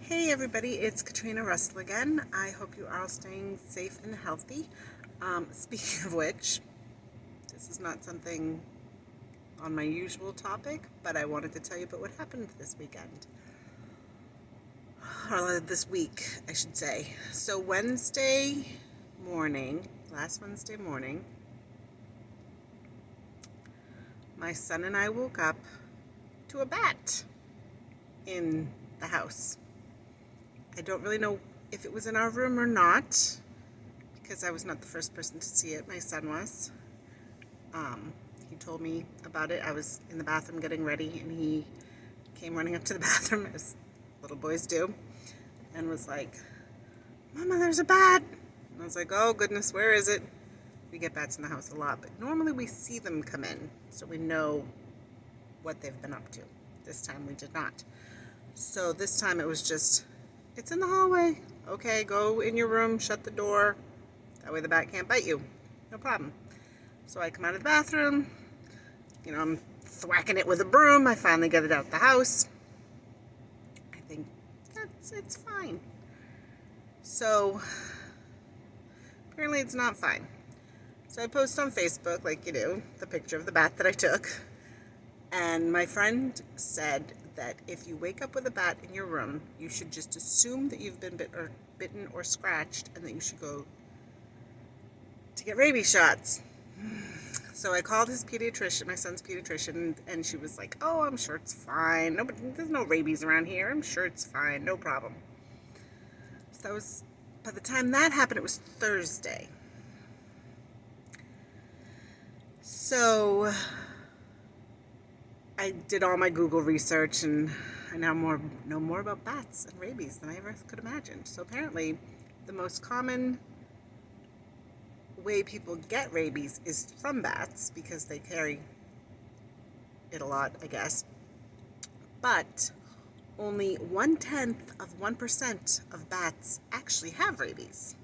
Hey everybody, it's Katrina Russell again. I hope you are all staying safe and healthy. Speaking of which, this is not something on my usual topic, but I wanted to tell you about what happened this weekend. Or this week, I should say. So last Wednesday morning, my son and I woke up to a bat in the house. I don't really know if it was in our room or not, because I was not the first person to see it. My son was. He told me about it. I was in the bathroom getting ready, and he came running up to the bathroom, as little boys do, and was like, "Mama, there's a bat." And I was like, "Oh, goodness, where is it?" We get bats in the house a lot, but normally we see them come in, so we know what they've been up to. This time we did not. So this time it was just, it's in the hallway. Okay, go in your room, shut the door. That way the bat can't bite you. No problem. So I come out of the bathroom. I'm thwacking it with a broom. I finally get it out the house. I think it's fine. So apparently it's not fine. So I post on Facebook, like you do, the picture of the bat that I took. And my friend said that if you wake up with a bat in your room, you should just assume that you've been bitten or scratched, and that you should go to get rabies shots. So I called his pediatrician, my son's pediatrician, and she was like, "Oh, I'm sure it's fine. There's no rabies around here. I'm sure it's fine. No problem." So by the time that happened, it was Thursday. So I did all my Google research, and I now know more about bats and rabies than I ever could imagine. So apparently, the most common way people get rabies is from bats, because they carry it a lot, I guess. But only 1/10% of bats actually have rabies.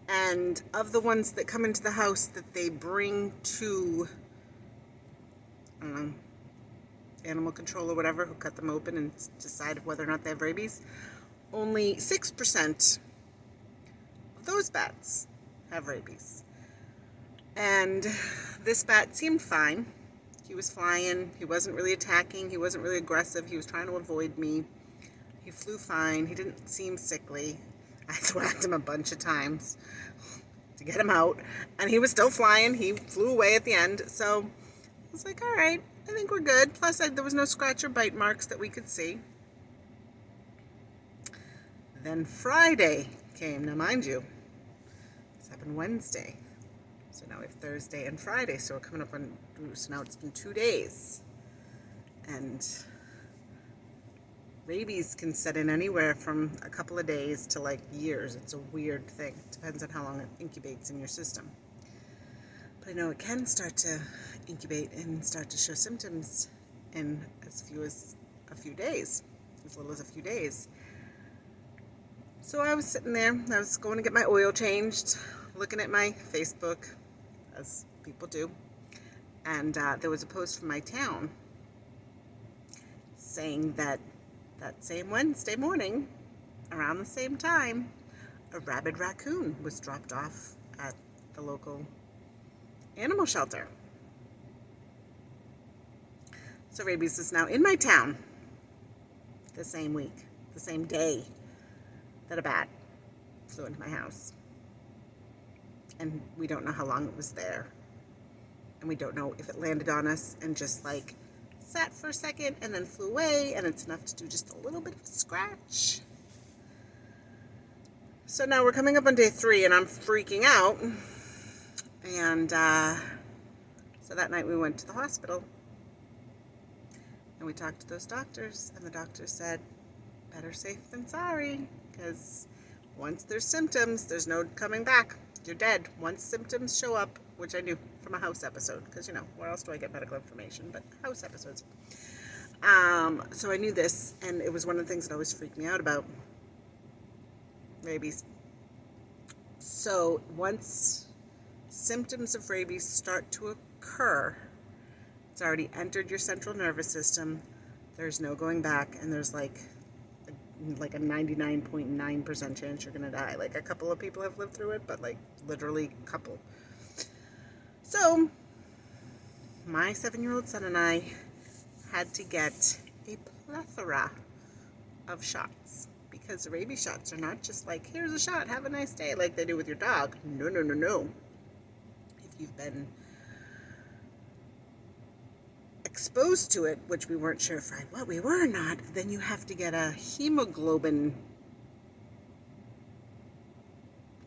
And of the ones that come into the house that they bring to animal control or whatever, who cut them open and decide whether or not they have rabies, only 6% of those bats have rabies. And this bat seemed fine. He was flying. He wasn't really attacking. He wasn't really aggressive. He was trying to avoid me. He flew fine. He didn't seem sickly. I thwacked him a bunch of times to get him out, and he was still flying. He flew away at the end. So I was like, all right, I think we're good. Plus, there was no scratch or bite marks that we could see. Then Friday came. Now, mind you, this happened Wednesday. So now we have Thursday and Friday. So we're coming up on, so now it's been 2 days. And rabies can set in anywhere from a couple of days to like years. It's a weird thing. It depends on how long it incubates in your system. But I know it can start to incubate and start to show symptoms in as few as a few days, as little as a few days. So I was sitting there. I was going to get my oil changed, looking at my Facebook, as people do. And there was a post from my town saying that same Wednesday morning, around the same time, a rabid raccoon was dropped off at the local animal shelter. So rabies is now in my town the same week, the same day that a bat flew into my house. And we don't know how long it was there. And we don't know if it landed on us and just like sat for a second and then flew away, and it's enough to do just a little bit of a scratch. So now we're coming up on day 3, and I'm freaking out. And so that night we went to the hospital, and we talked to those doctors, and the doctor said, better safe than sorry, because once there's symptoms, there's no coming back. You're dead. Once symptoms show up, which I knew from a house episode, because, where else do I get medical information but house episodes? So I knew this, and it was one of the things that always freaked me out about rabies. So once symptoms of rabies start to occur, it's already entered your central nervous system. There's no going back, and there's like like a 99.9% chance you're gonna die. Like a couple of people have lived through it, but like literally a couple. So my 7-year-old son and I had to get a plethora of shots, because the rabies shots are not just like, here's a shot, have a nice day, like they do with your dog. No, no, no, no. If you've been exposed to it, which we weren't sure if what we were or not, then you have to get a hemoglobin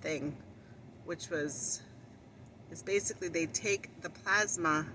thing, which is basically they take the plasma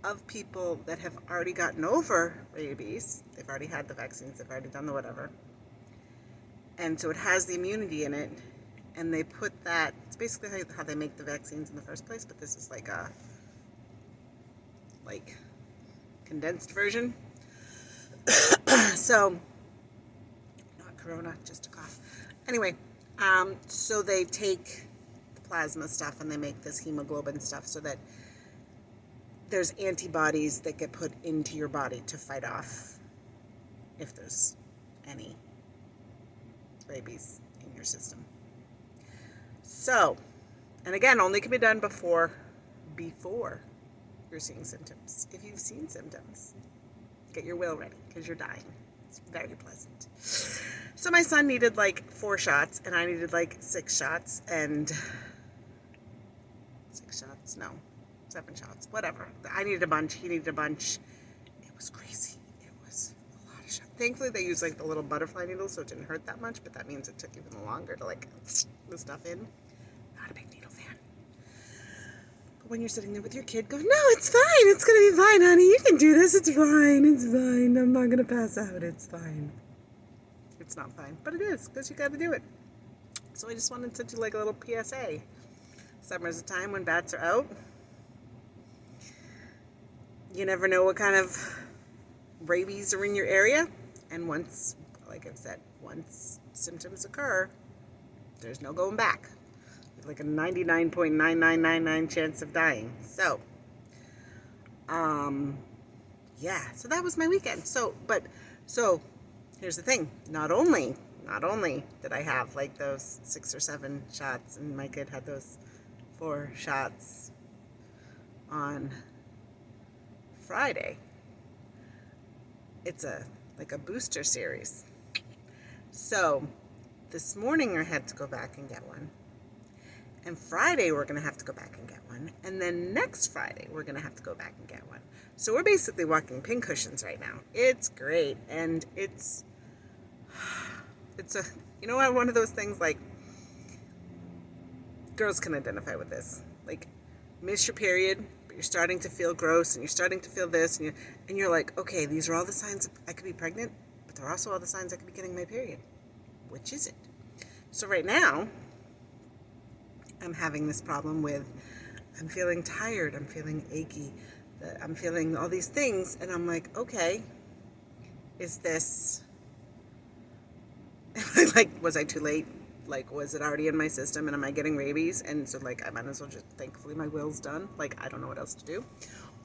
of people that have already gotten over rabies. They've already had the vaccines, they've already done the whatever. And so it has the immunity in it, and they put that, it's basically how they make the vaccines in the first place, but this is like a condensed version. So, not corona, just a cough. Anyway, so they take the plasma stuff and they make this hemoglobin stuff so that there's antibodies that get put into your body to fight off if there's any rabies in your system. So, and again, only can be done before you're seeing symptoms. If you've seen symptoms, get your will ready because you're dying. It's very pleasant. So my son needed like 4 shots and I needed like 6 shots and 6 shots? No, 7 shots, whatever. I needed a bunch, he needed a bunch. It was crazy. It was a lot of shots. Thankfully they used like the little butterfly needle so it didn't hurt that much, but that means it took even longer to like the stuff in. Not a big needle fan. But when you're sitting there with your kid going, no, it's fine, it's gonna be fine, honey, you can do this, it's fine, I'm not gonna pass out, it's fine. It's not fine, but it is, because you gotta do it. So I just wanted to do like a little PSA. Summer's a time when bats are out. You never know what kind of rabies are in your area. And once, like I've said, once symptoms occur, there's no going back. There's like a 99.9999 chance of dying. So, yeah, so that was my weekend. So here's the thing. Not only did I have like those 6 or 7 shots, and my kid had those 4 shots on Friday. It's like a booster series. So this morning I had to go back and get one. And Friday we're going to have to go back and get one. And then next Friday we're going to have to go back and get one. So we're basically walking pincushions right now. It's great. And it's one of those things like, girls can identify with this. Like, miss your period, but you're starting to feel gross and you're starting to feel this and you're like, okay, these are all the signs I could be pregnant, but there are also all the signs I could be getting my period. Which is it? So right now, I'm having this problem with, I'm feeling tired, I'm feeling achy, I'm feeling all these things, and I'm like, okay, is this, like, was I too late? Like, was it already in my system and am I getting rabies? And so, like, I might as well just, thankfully my will's done. Like, I don't know what else to do.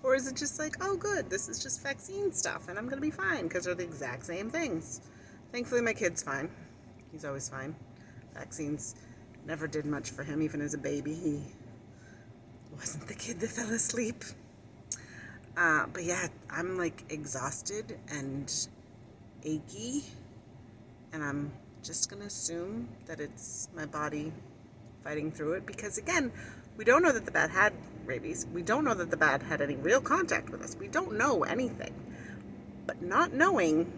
Or is it just like, oh, good, this is just vaccine stuff and I'm going to be fine because they're the exact same things. Thankfully my kid's fine. He's always fine. Vaccines never did much for him, even as a baby. He wasn't the kid that fell asleep. But yeah, I'm like exhausted and achy, and I'm just gonna assume that it's my body fighting through it, because again, we don't know that the bat had rabies. We don't know that the bat had any real contact with us. We don't know anything. But not knowing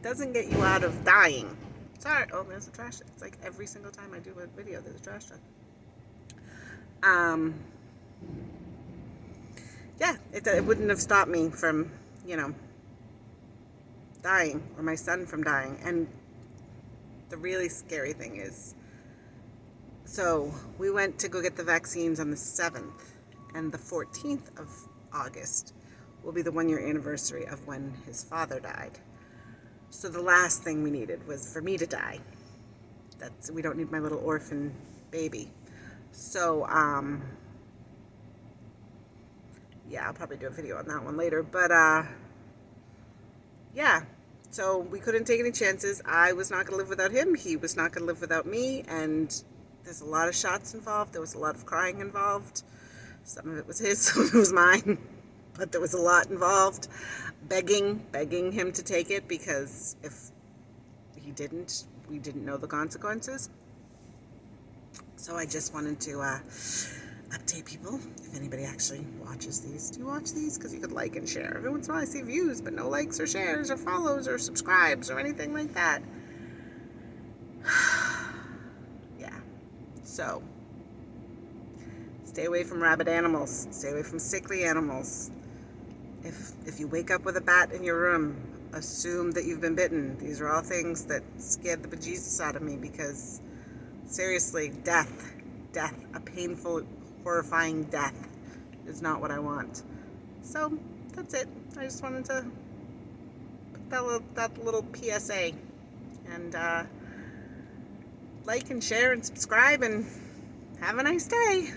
doesn't get you out of dying. Sorry. Oh, there's a trash. It's like every single time I do a video, there's a trash truck. Yeah, it wouldn't have stopped me from, dying, or my son from dying. And the really scary thing is, so we went to go get the vaccines on the 7th, and the 14th of August will be the 1-year anniversary of when his father died. So the last thing we needed was for me to die. We don't need my little orphan baby. So, yeah, I'll probably do a video on that one later. But, yeah. So we couldn't take any chances. I was not going to live without him. He was not going to live without me. And there's a lot of shots involved. There was a lot of crying involved. Some of it was his, some of it was mine. But there was a lot involved. Begging him to take it, because if he didn't, we didn't know the consequences. So I just wanted to update people. If anybody actually watches these, do you watch these? Because you could like and share. Every once in a while I see views, but no likes or shares or follows or subscribes or anything like that. Yeah. So stay away from rabid animals. Stay away from sickly animals. If you wake up with a bat in your room, assume that you've been bitten. These are all things that scared the bejesus out of me, because seriously, death, a painful, horrifying death is not what I want. So that's it. I just wanted to put that little PSA, and like and share and subscribe, and have a nice day.